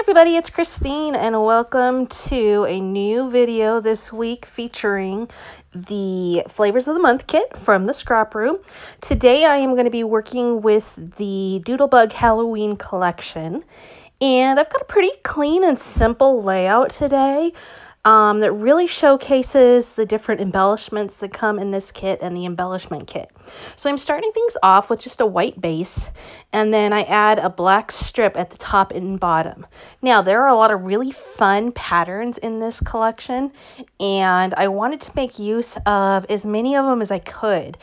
everybody, it's Christine and welcome to a new video this week featuring the Flavors of the Month kit from the Scrap Room. Today I am going to be working with the Doodlebug Halloween collection, and I've got a pretty clean and simple layout today that really showcases the different embellishments that come in this kit and the embellishment kit. So I'm starting things off with just a white base, and then I add a black strip at the top and bottom. Now, there are a lot of really fun patterns in this collection, and I wanted to make use of as many of them as I could,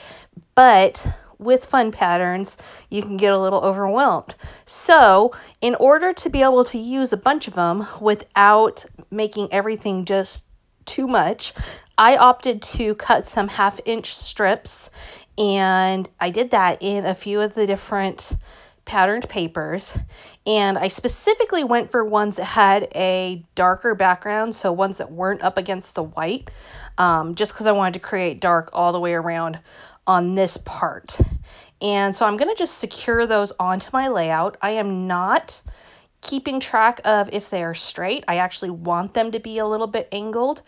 but with fun patterns, you can get a little overwhelmed. So in order to be able to use a bunch of them without making everything just too much, I opted to cut some 1/2-inch strips, and I did that in a few of the different patterned papers. And I specifically went for ones that had a darker background, so ones that weren't up against the white, just because I wanted to create dark all the way around on this part. And so I'm going to just secure those onto my layout. I am not keeping track of if they are straight. I actually want them to be a little bit angled,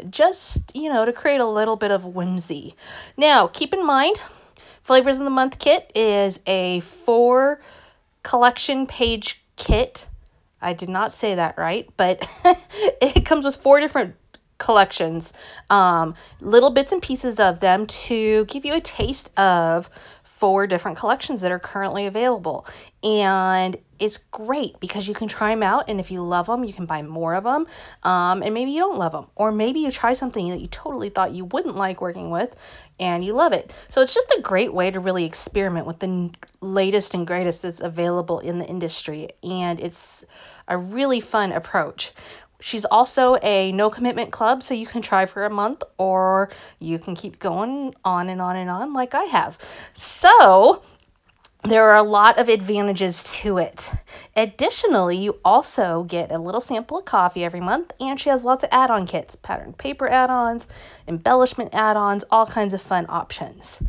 just, to create a little bit of whimsy. Now, keep in mind, Flavors of the Month kit is a 4 collection page kit. I did not say that right, but it comes with 4 different collections, little bits and pieces of them to give you a taste of 4 different collections that are currently available. And it's great because you can try them out, and if you love them, you can buy more of them, and maybe you don't love them, or maybe you try something that you totally thought you wouldn't like working with and you love it. So it's just a great way to really experiment with the latest and greatest that's available in the industry, and it's a really fun approach. She's also a no commitment club, so you can try for a month, or you can keep going on and on and on like I have. So there are a lot of advantages to it. Additionally, you also get a little sample of coffee every month, and she has lots of add-on kits, patterned paper add-ons, embellishment add-ons, all kinds of fun options.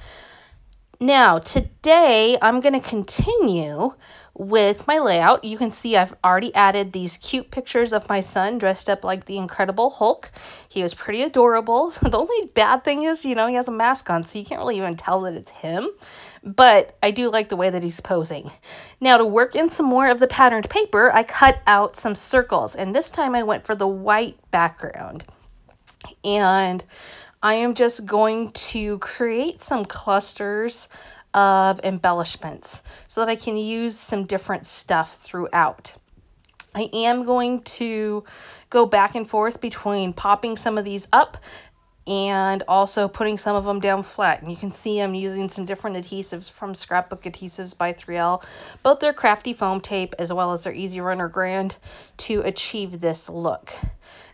Now, today I'm going to continue with my layout. You can see I've already added these cute pictures of my son dressed up like the Incredible Hulk. He was pretty adorable. The only bad thing is, he has a mask on, so you can't really even tell that it's him. But I do like the way that he's posing. Now, to work in some more of the patterned paper, I cut out some circles, and this time I went for the white background. And I am just going to create some clusters of embellishments so that I can use some different stuff throughout. I am going to go back and forth between popping some of these up and also putting some of them down flat. And you can see I'm using some different adhesives from Scrapbook Adhesives by 3L, both their crafty foam tape as well as their Easy Runner Grand, to achieve this look.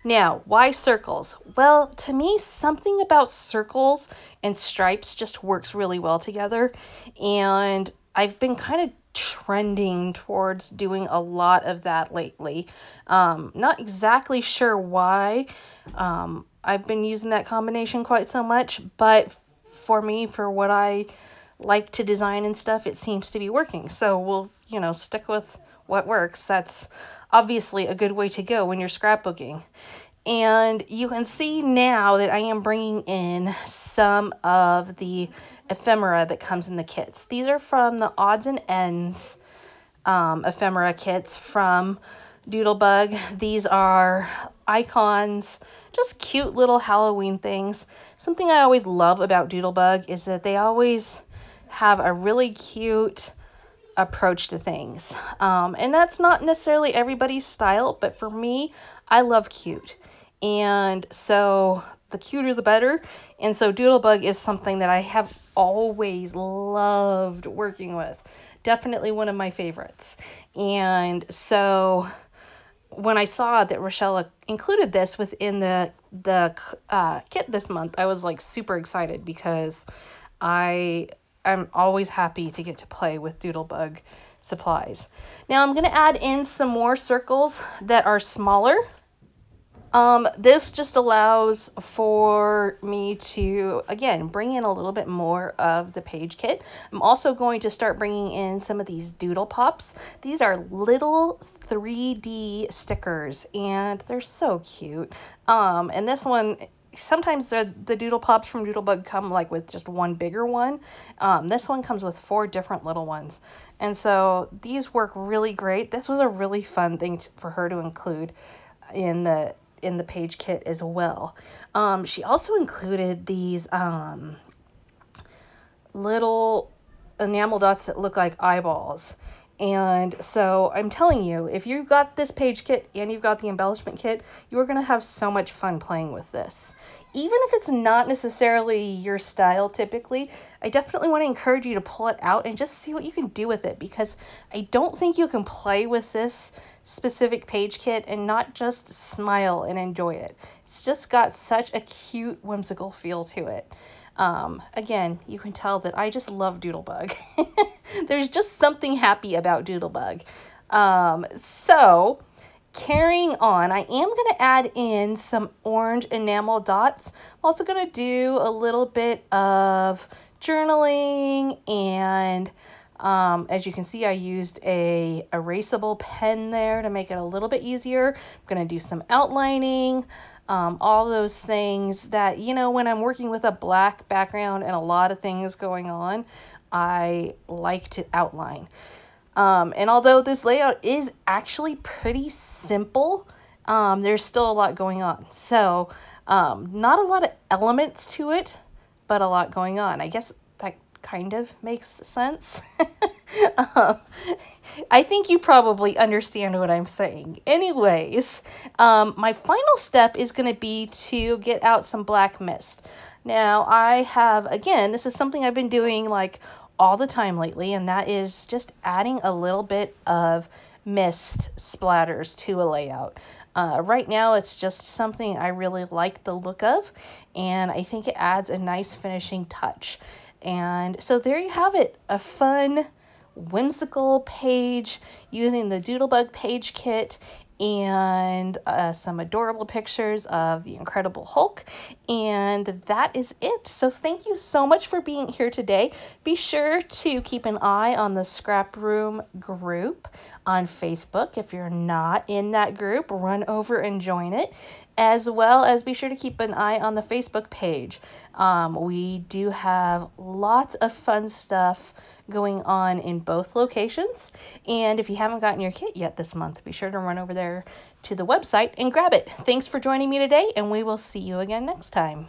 Now, why circles? Well, to me, something about circles and stripes just works really well together, and I've been kind of trending towards doing a lot of that lately. Not exactly sure why I've been using that combination quite so much, but for me, for what I like to design and stuff, it seems to be working. So we'll, stick with what works. That's obviously a good way to go when you're scrapbooking. And you can see now that I am bringing in some of the ephemera that comes in the kits. These are from the odds and ends ephemera kits from Doodlebug. These are icons, just cute little Halloween things. Something I always love about Doodlebug is that they always have a really cute approach to things. And that's not necessarily everybody's style, but for me, I love cute. And so the cuter the better. And so Doodlebug is something that I have always loved working with. Definitely one of my favorites. And so when I saw that Rochelle included this within the kit this month, I was like super excited because I'm always happy to get to play with Doodlebug supplies. Now I'm going to add in some more circles that are smaller. This just allows for me to, again, bring in a little bit more of the page kit. I'm also going to start bringing in some of these doodle pops. These are little 3D stickers, and they're so cute. And this one, sometimes the Doodle Pops from Doodlebug come like with just one bigger one. This one comes with 4 different little ones. And so these work really great. This was a really fun thing for her to include in the page kit as well. She also included these little enamel dots that look like eyeballs. And so I'm telling you, if you've got this page kit and you've got the embellishment kit, you're going to have so much fun playing with this. Even if it's not necessarily your style typically, I definitely want to encourage you to pull it out and just see what you can do with it, because I don't think you can play with this specific page kit and not just smile and enjoy it. It's just got such a cute, whimsical feel to it. Again, you can tell that I just love Doodlebug. There's just something happy about Doodlebug. So carrying on, I am going to add in some orange enamel dots. I'm also going to do a little bit of journaling, and as you can see, I used a erasable pen there to make it a little bit easier. I'm going to do some outlining, all those things that, you know, when I'm working with a black background and a lot of things going on, I like to outline. And although this layout is actually pretty simple, there's still a lot going on. So not a lot of elements to it, but a lot going on. I guess that kind of makes sense. I think you probably understand what I'm saying. Anyways, my final step is going to be to get out some black mist. Now I have, again, this is something I've been doing like all the time lately, and that is just adding a little bit of mist splatters to a layout. Right now it's just something I really like the look of, and I think it adds a nice finishing touch. And so there you have it, a fun, whimsical page using the Doodlebug page kit and some adorable pictures of the Incredible Hulk. And that is it. So thank you so much for being here today. Be sure to keep an eye on the Scrap Room group on Facebook. If you're not in that group, run over and join it. As well as be sure to keep an eye on the Facebook page. We do have lots of fun stuff going on in both locations. And if you haven't gotten your kit yet this month, be sure to run over there to the website and grab it. Thanks for joining me today, and we will see you again next time.